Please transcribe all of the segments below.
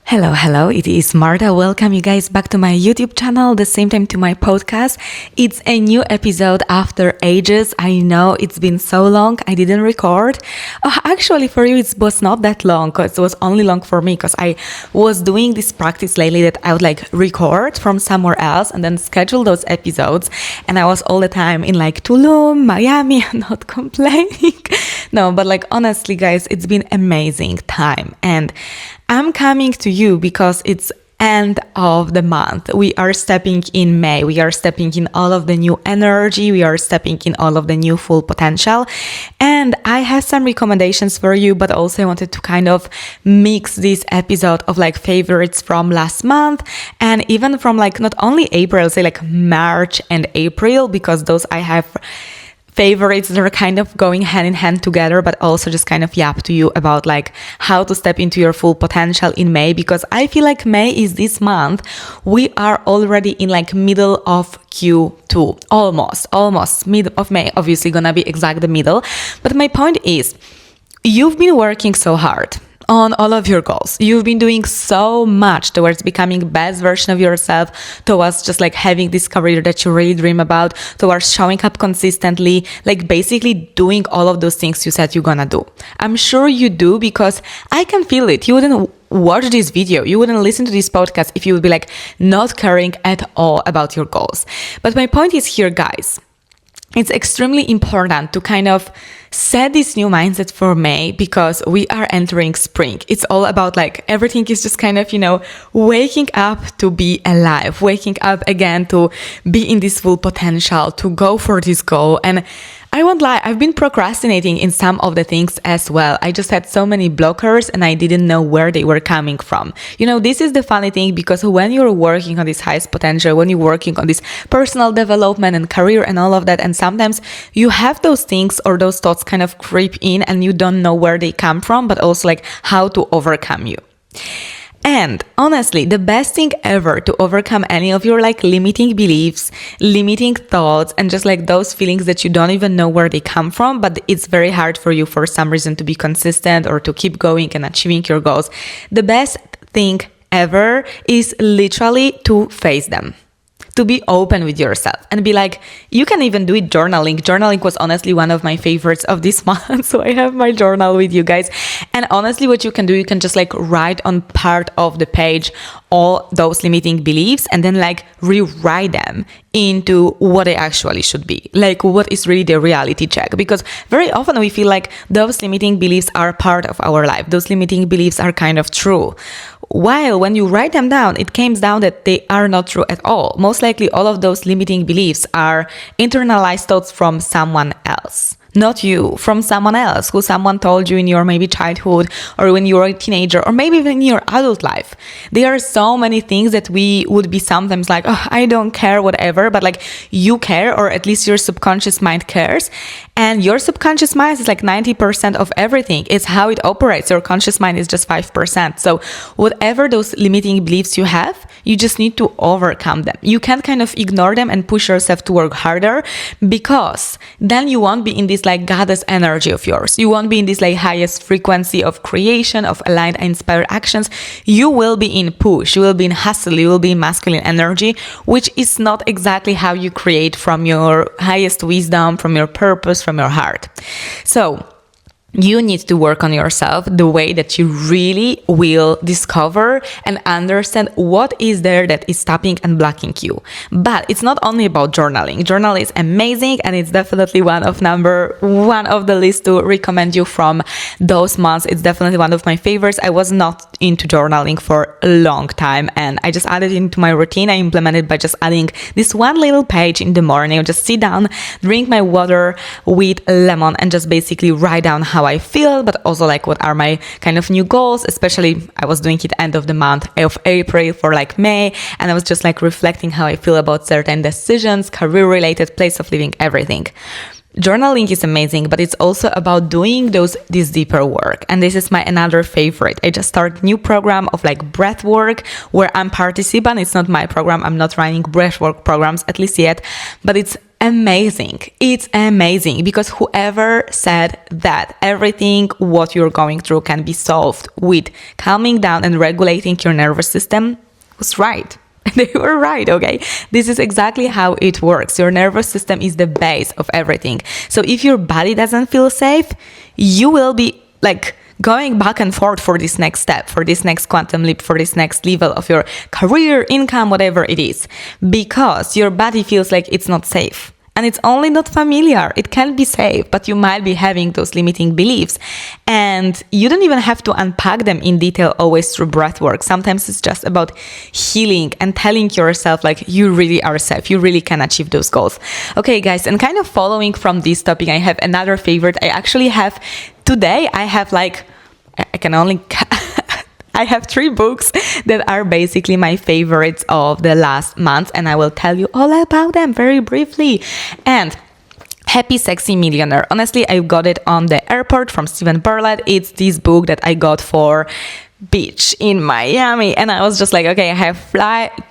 Hello, it is Marta. Welcome you guys back to my YouTube channel, the same time to my podcast. It's a new episode after ages. I know it's been so long, I didn't record. Actually, for you, it was not that long, because it was only long for me, because I was doing this practice lately that I would record from somewhere else and then schedule those episodes. And I was all the time in Tulum, Miami, not complaining. No, but honestly, guys, it's been amazing time. And I'm coming to you because it's end of the month. We are stepping in May. We are stepping in all of the new energy. We are stepping in all of the new full potential. And I have some recommendations for you, but also I wanted to kind of mix this episode of favorites from last month and even from not only April, say March and April, because those I have favorites that are kind of going hand in hand together, but also just kind of yap to you about how to step into your full potential in May, because I feel May is this month. We are already in middle of Q2, almost middle of May, obviously gonna be exact the middle. But my point is, you've been working so hard on all of your goals. You've been doing so much towards becoming best version of yourself, towards just having this career that you really dream about, towards showing up consistently, basically doing all of those things you said you're gonna do. I'm sure you do, because I can feel it. You wouldn't watch this video, you wouldn't listen to this podcast if you would be not caring at all about your goals. But my point is here, guys, it's extremely important to kind of set this new mindset for May, because we are entering spring. It's all about everything is just kind of, waking up to be alive, waking up again to be in this full potential, to go for this goal. And I won't lie, I've been procrastinating in some of the things as well. I just had so many blockers and I didn't know where they were coming from. This is the funny thing, because when you're working on this highest potential, when you're working on this personal development and career and all of that, and sometimes you have those things or those thoughts kind of creep in and you don't know where they come from, but also how to overcome you. And honestly, the best thing ever to overcome any of your limiting beliefs, limiting thoughts, and just those feelings that you don't even know where they come from, but it's very hard for you for some reason to be consistent or to keep going and achieving your goals. The best thing ever is literally to face them. To be open with yourself and be you can even do it journaling. Journaling was honestly one of my favorites of this month. So I have my journal with you guys. And honestly, what you can do, you can just write on part of the page all those limiting beliefs and then rewrite them into what they actually should be. What is really the reality check? Because very often we feel those limiting beliefs are part of our life. Those limiting beliefs are kind of true. While when you write them down, it comes down that they are not true at all. Most likely all of those limiting beliefs are internalized thoughts from someone else. Not you, from someone else, who someone told you in your maybe childhood or when you were a teenager or maybe even in your adult life. There are so many things that we would be sometimes oh, I don't care, whatever, but you care, or at least your subconscious mind cares. And your subconscious mind is 90% of everything. It's how it operates. Your conscious mind is just 5%. So whatever those limiting beliefs you have, you just need to overcome them. You can't kind of ignore them and push yourself to work harder, because then you won't be in this goddess energy of yours. You won't be in this highest frequency of creation, of aligned and inspired actions. You will be in push, you will be in hustle, you will be in masculine energy, which is not exactly how you create from your highest wisdom, from your purpose, from your heart. So you need to work on yourself the way that you really will discover and understand what is there that is stopping and blocking you. But it's not only about journaling. Journal is amazing, and it's definitely one of the list to recommend you from those months. It's definitely one of my favorites. I was not into journaling for a long time, and I just added it into my routine. I implemented by just adding this one little page in the morning. I just sit down, drink my water with lemon, and just basically write down how I feel, but also what are my kind of new goals. Especially I was doing it end of the month of April for May, and I was just reflecting how I feel about certain decisions, career related, place of living, everything. Journaling is amazing, but it's also about doing this deeper work. And this is my another favorite. I just started a new program of breath work where I'm participant. It's not my program. I'm not running breath work programs, at least yet, but it's amazing. It's amazing because whoever said that everything what you're going through can be solved with calming down and regulating your nervous system was right. They were right, okay? This is exactly how it works. Your nervous system is the base of everything. So if your body doesn't feel safe, you will be like going back and forth for this next step, for this next quantum leap, for this next level of your career, income, whatever it is, because your body feels like it's not safe. And it's only not familiar. It can be safe, but you might be having those limiting beliefs. And you don't even have to unpack them in detail always through breath work. Sometimes it's just about healing and telling yourself like you really are safe. You really can achieve those goals. Okay, guys, and kind of following from this topic, I have another favorite. I actually have today, I have like, I can only... I have 3 books that are basically my favorites of the last month, and I will tell you all about them very briefly. And Happy Sexy Millionaire. Honestly, I got it on the airport from Stephen Bartlett. It's this book that I got for beach in Miami, and I was just like, okay, I have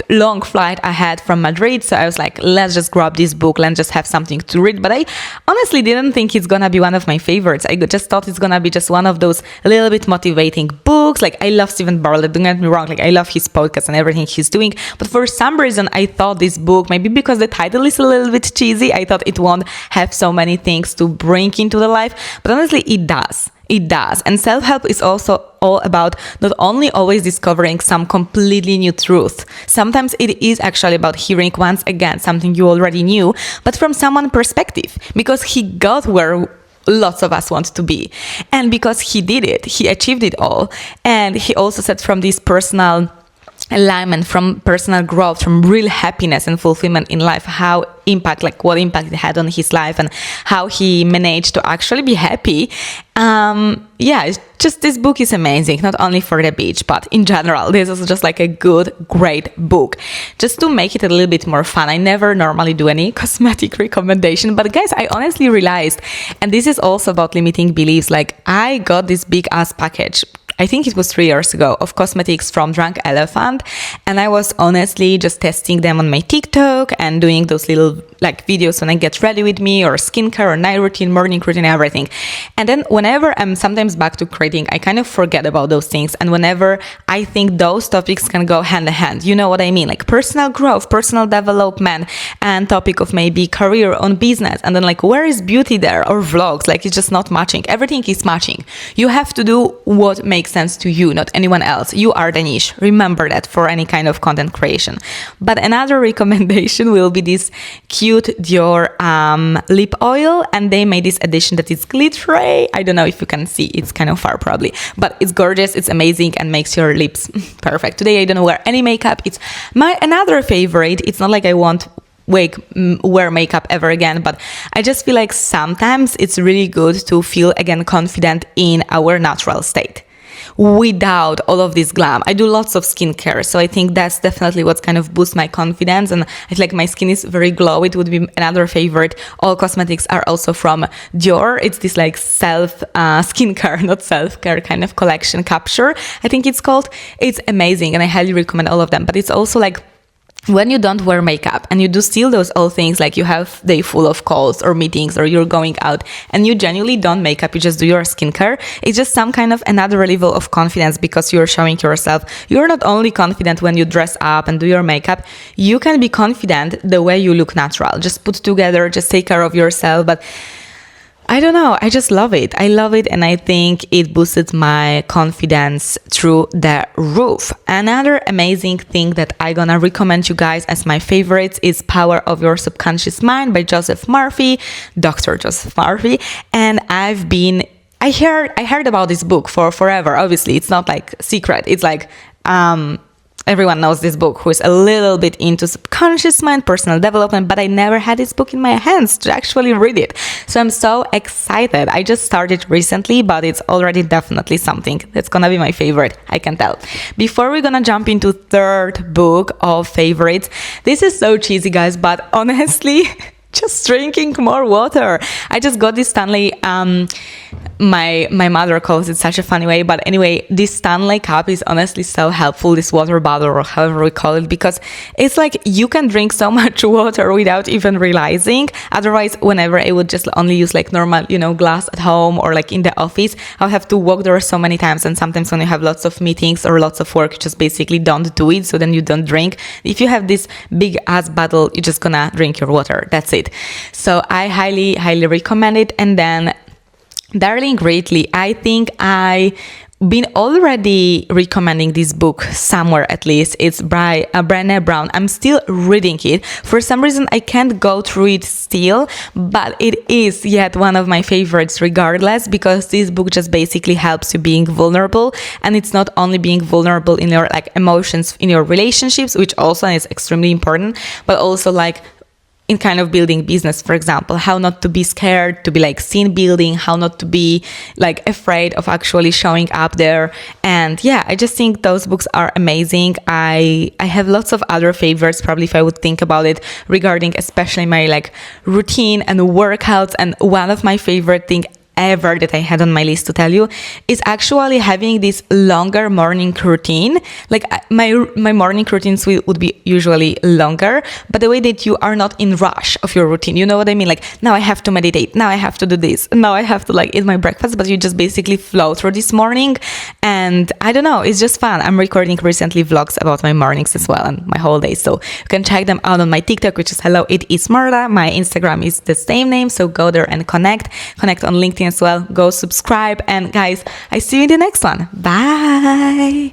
long flight ahead from Madrid, so I was like, let's just grab this book, let's just have something to read. But I honestly didn't think it's gonna be one of my favorites. I just thought it's gonna be just one of those a little bit motivating books. Like, I love Stephen Bartlett, don't get me wrong, like I love his podcast and everything he's doing, but for some reason I thought this book, maybe because the title is a little bit cheesy, I thought it won't have so many things to bring into the life, but honestly it does. It does. And self-help is also all about not only always discovering some completely new truth. Sometimes it is actually about hearing once again something you already knew, but from someone's perspective, because he got where lots of us want to be. And because he did it, he achieved it all. And he also said from this personal alignment, from personal growth, from real happiness and fulfillment in life, what impact it had on his life and how he managed to actually be happy. It's just, this book is amazing, not only for the beach, but in general, this is just like a great book. Just to make it a little bit more fun, I never normally do any cosmetic recommendation, but guys, I honestly realized, and this is also about limiting beliefs, like I got this big ass package, I think it was 3 years ago, of cosmetics from Drunk Elephant, and I was honestly just testing them on my TikTok and doing those little like videos when I get ready with me, or skincare or night routine, morning routine, everything. And then whenever I'm sometimes back to creating, I kind of forget about those things. And whenever I think those topics can go hand in hand, you know what I mean? Like personal growth, personal development, and topic of maybe career on business. And then like, where is beauty there, or vlogs? Like, it's just not matching. Everything is matching. You have to do what makes sense to you, not anyone else. You are the niche. Remember that for any kind of content creation. But another recommendation will be this cute Dior lip oil, and they made this edition that is glittery. I don't know if you can see, it's kind of far probably, but it's gorgeous, it's amazing, and makes your lips perfect. Today I don't wear any makeup. It's my another favorite. It's not like I won't wear makeup ever again, but I just feel like sometimes it's really good to feel again confident in our natural state without all of this glam. I do lots of skincare, so I think that's definitely what's kind of boosts my confidence, and I feel like my skin is very glow. It would be another favorite. All cosmetics are also from Dior. It's this like self skincare, not self-care kind of collection capture, I think it's called. It's amazing, and I highly recommend all of them. But it's also like, when you don't wear makeup and you do still those all things, like you have day full of calls or meetings, or you're going out and you genuinely don't make up, you just do your skincare, it's just some kind of another level of confidence, because you're showing yourself you're not only confident when you dress up and do your makeup, you can be confident the way you look natural, just put together, just take care of yourself. But I don't know, I just love it. I love it, and I think it boosted my confidence through the roof. Another amazing thing that I'm gonna recommend you guys as my favorites is Power of Your Subconscious Mind by Joseph Murphy, Dr. Joseph Murphy. And I heard about this book for forever. Obviously, it's not like secret. It's like, everyone knows this book who is a little bit into subconscious mind, personal development, but I never had this book in my hands to actually read it. So I'm so excited. I just started recently, but it's already definitely something that's gonna be my favorite, I can tell. Before we're gonna jump into third book of favorites, this is so cheesy, guys, but honestly, just drinking more water. I just got this Stanley, my mother calls it such a funny way, but anyway, this Stanley cup is honestly so helpful, this water bottle or however we call it, because it's like you can drink so much water without even realizing. Otherwise, whenever I would just only use like normal, glass at home or like in the office, I'll have to walk there so many times, and sometimes when you have lots of meetings or lots of work, you just basically don't do it, so then you don't drink. If you have this big ass bottle, you're just gonna drink your water, that's it. So I highly recommend it. And then Darling Greatly, I think I been already recommending this book somewhere, at least. It's by Brené Brown. I'm still reading it. For some reason, I can't go through it still, but it is yet one of my favorites regardless, because this book just basically helps you being vulnerable. And it's not only being vulnerable in your like emotions in your relationships, which also is extremely important, but also like in kind of building business, for example, how not to be scared to be like scene building, how not to be like afraid of actually showing up there. And yeah, I just think those books are amazing. I have lots of other favorites, probably, if I would think about it, regarding especially my like routine and workouts. And one of my favorite thing ever that I had on my list to tell you is actually having this longer morning routine. Like my morning routines would be usually longer, but the way that you are not in rush of your routine, you know what I mean? Like, now I have to meditate, now I have to do this, now I have to like eat my breakfast, but you just basically flow through this morning. And I don't know, it's just fun. I'm recording recently vlogs about my mornings as well and my whole day, so you can check them out on my TikTok, which is Hello It Is Marta. My Instagram is the same name, so go there and connect on LinkedIn as well. Go subscribe, and guys, I see you in the next one. Bye.